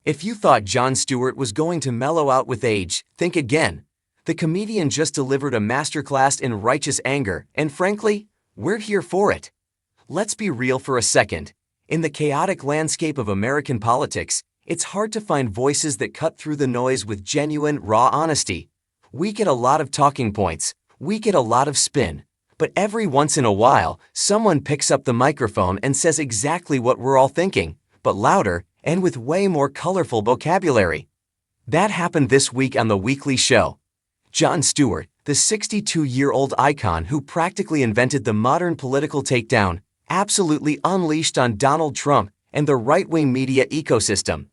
If you thought Jon Stewart was going to mellow out with age, think again. The comedian just delivered a masterclass in righteous anger, and frankly, we're here for it. Let's be real for a second. In the chaotic landscape of American politics, it's hard to find voices that cut through the noise with genuine, raw honesty. We get a lot of talking points, we get a lot of spin, but every once in a while, someone picks up the microphone and says exactly what we're all thinking, but louder and with way more colorful vocabulary. That happened this week on The Weekly Show. Jon Stewart, the 62-year-old icon who practically invented the modern political takedown, absolutely unleashed on Donald Trump and the right-wing media ecosystem.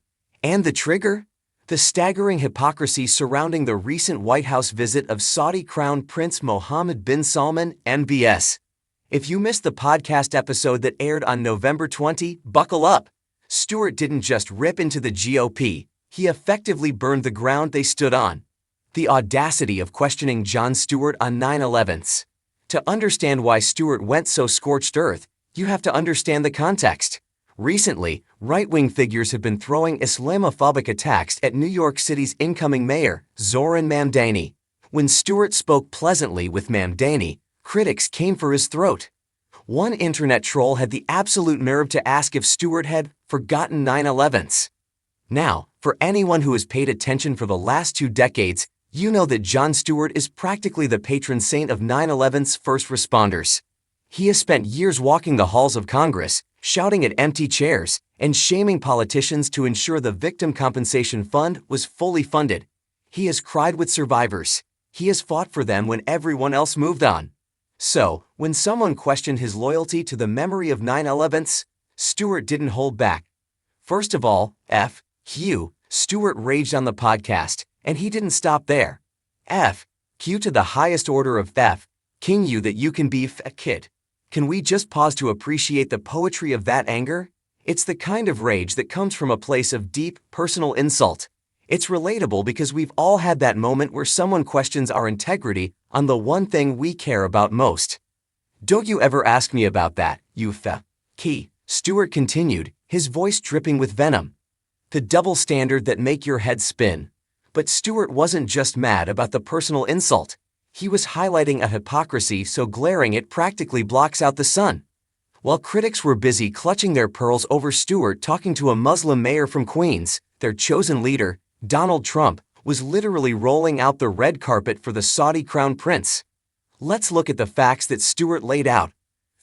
And the trigger? The staggering hypocrisy surrounding the recent White House visit of Saudi Crown Prince Mohammed bin Salman, MBS. If you missed the podcast episode that aired on November 20, buckle up. Stewart didn't just rip into the GOP, he effectively burned the ground they stood on. The audacity of questioning Jon Stewart on 9/11s. To understand why Stewart went so scorched earth, you have to understand the context. Recently, right-wing figures have been throwing Islamophobic attacks at New York City's incoming mayor, Zoran Mamdani. When Stewart spoke pleasantly with Mamdani, critics came for his throat. One internet troll had the absolute nerve to ask if Stewart had forgotten 9/11s. Now, for anyone who has paid attention for the last 2 decades, you know that Jon Stewart is practically the patron saint of 9/11's first responders. He has spent years walking the halls of Congress, shouting at empty chairs, and shaming politicians to ensure the Victim Compensation Fund was fully funded. He has cried with survivors. He has fought for them when everyone else moved on. So, when someone questioned his loyalty to the memory of 9/11s, Stewart didn't hold back. First of all, F.Q. Stewart raged on the podcast, and he didn't stop there. F.Q. to the highest order of King you that you can be kid. Can we just pause to appreciate the poetry of that anger? It's the kind of rage that comes from a place of deep, personal insult. It's relatable because we've all had that moment where someone questions our integrity on the one thing we care about most. Don't you ever ask me about that, you key, Stewart continued, his voice dripping with venom. The double standard that make your head spin. But Stewart wasn't just mad about the personal insult. He was highlighting a hypocrisy so glaring it practically blocks out the sun. While critics were busy clutching their pearls over Stewart talking to a Muslim mayor from Queens, their chosen leader, Donald Trump, was literally rolling out the red carpet for the Saudi crown prince. Let's look at the facts that Stewart laid out.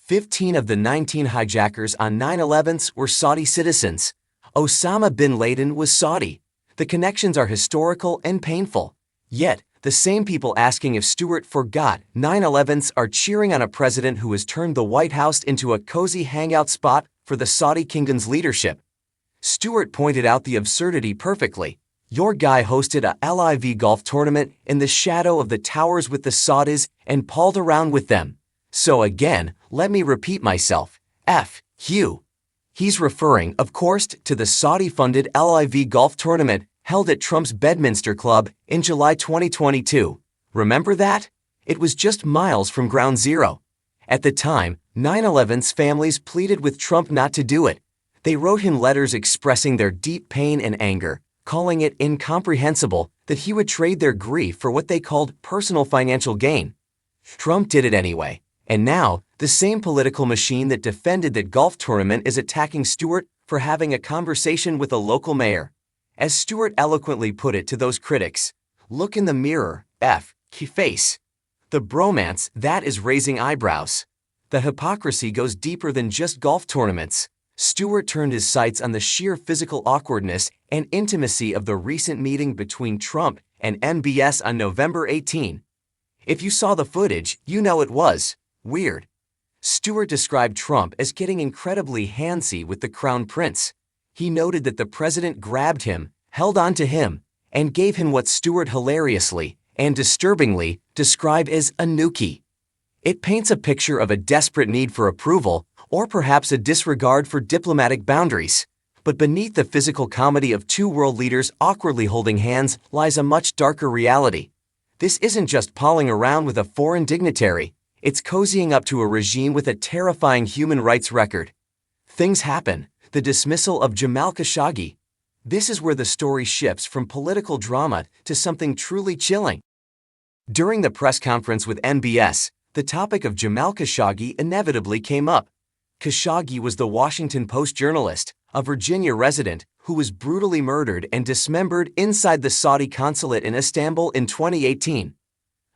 15 of the 19 hijackers on 9/11s were Saudi citizens. Osama bin Laden was Saudi. The connections are historical and painful. Yet, the same people asking if Stewart forgot 9/11s are cheering on a president who has turned the White House into a cozy hangout spot for the Saudi kingdom's leadership. Stewart pointed out the absurdity perfectly. Your guy hosted a LIV golf tournament in the shadow of the towers with the Saudis and palled around with them. So again, let me repeat myself. F.Q. He's referring, of course, to the Saudi-funded LIV golf tournament held at Trump's Bedminster Club in July 2022. Remember that? It was just miles from Ground Zero. At the time, 9/11's families pleaded with Trump not to do it. They wrote him letters expressing their deep pain and anger, calling it incomprehensible that he would trade their grief for what they called personal financial gain. Trump did it anyway, and now, the same political machine that defended that golf tournament is attacking Stewart for having a conversation with a local mayor. As Stewart eloquently put it to those critics, look in the mirror, face. The bromance, that is raising eyebrows. The hypocrisy goes deeper than just golf tournaments. Stewart turned his sights on the sheer physical awkwardness and intimacy of the recent meeting between Trump and MBS on November 18. If you saw the footage, you know it was weird. Stewart described Trump as getting incredibly handsy with the crown prince. He noted that the president grabbed him, held on to him, and gave him what Stewart hilariously and disturbingly described as a nookie. It paints a picture of a desperate need for approval, or perhaps a disregard for diplomatic boundaries. But beneath the physical comedy of two world leaders awkwardly holding hands lies a much darker reality. This isn't just palling around with a foreign dignitary, it's cozying up to a regime with a terrifying human rights record. Things happen. The dismissal of Jamal Khashoggi. This is where the story shifts from political drama to something truly chilling. During the press conference with NBS, the topic of Jamal Khashoggi inevitably came up. Khashoggi was the Washington Post journalist, a Virginia resident, who was brutally murdered and dismembered inside the Saudi consulate in Istanbul in 2018.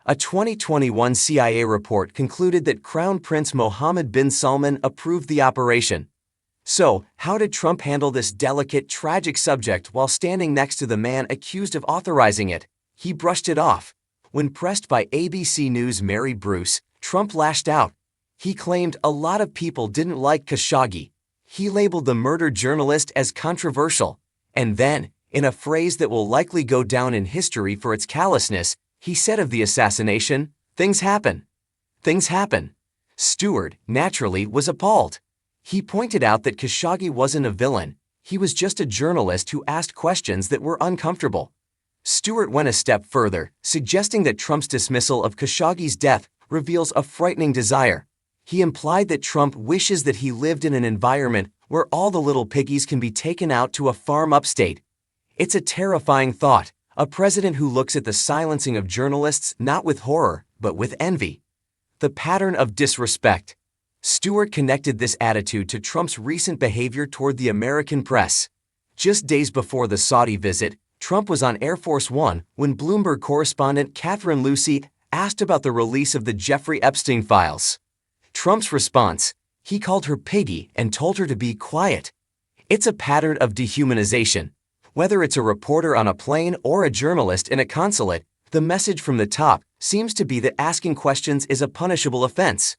A 2021 CIA report concluded that Crown Prince Mohammed bin Salman approved the operation. So, how did Trump handle this delicate, tragic subject while standing next to the man accused of authorizing it? He brushed it off. When pressed by ABC News' Mary Bruce, Trump lashed out. He claimed a lot of people didn't like Khashoggi. He labeled the murdered journalist as controversial. And then, in a phrase that will likely go down in history for its callousness, he said of the assassination, "Things happen. Things happen." Stewart, naturally, was appalled. He pointed out that Khashoggi wasn't a villain. He was just a journalist who asked questions that were uncomfortable. Stewart went a step further, suggesting that Trump's dismissal of Khashoggi's death reveals a frightening desire. He implied that Trump wishes that he lived in an environment where all the little piggies can be taken out to a farm upstate. It's a terrifying thought, a president who looks at the silencing of journalists not with horror, but with envy. The pattern of disrespect. Stewart connected this attitude to Trump's recent behavior toward the American press. Just days before the Saudi visit, Trump was on Air Force One when Bloomberg correspondent Catherine Lucy asked about the release of the Jeffrey Epstein files. Trump's response: he called her piggy and told her to be quiet. It's a pattern of dehumanization. Whether it's a reporter on a plane or a journalist in a consulate, the message from the top seems to be that asking questions is a punishable offense.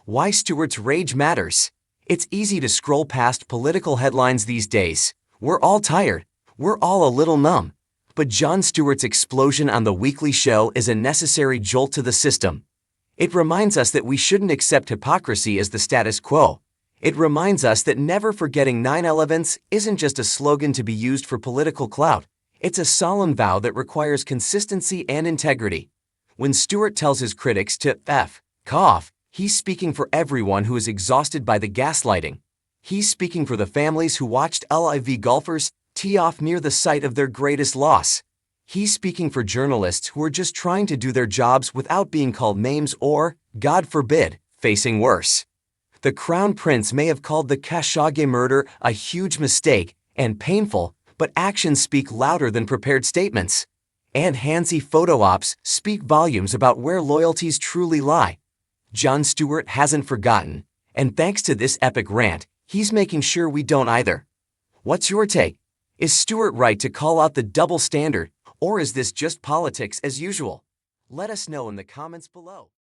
Why Stewart's rage matters. It's easy to scroll past political headlines these days. We're all tired. We're all a little numb. But Jon Stewart's explosion on the weekly show is a necessary jolt to the system. It reminds us that we shouldn't accept hypocrisy as the status quo. It reminds us that never forgetting 9/11 isn't just a slogan to be used for political clout. It's a solemn vow that requires consistency and integrity. When Stewart tells his critics to cough, he's speaking for everyone who is exhausted by the gaslighting. He's speaking for the families who watched LIV golfers tee off near the site of their greatest loss. He's speaking for journalists who are just trying to do their jobs without being called names or, God forbid, facing worse. The Crown Prince may have called the Khashoggi murder a huge mistake and painful, but actions speak louder than prepared statements. And handsy photo ops speak volumes about where loyalties truly lie. Jon Stewart hasn't forgotten, and thanks to this epic rant, he's making sure we don't either. What's your take? Is Stewart right to call out the double standard, or is this just politics as usual? Let us know in the comments below.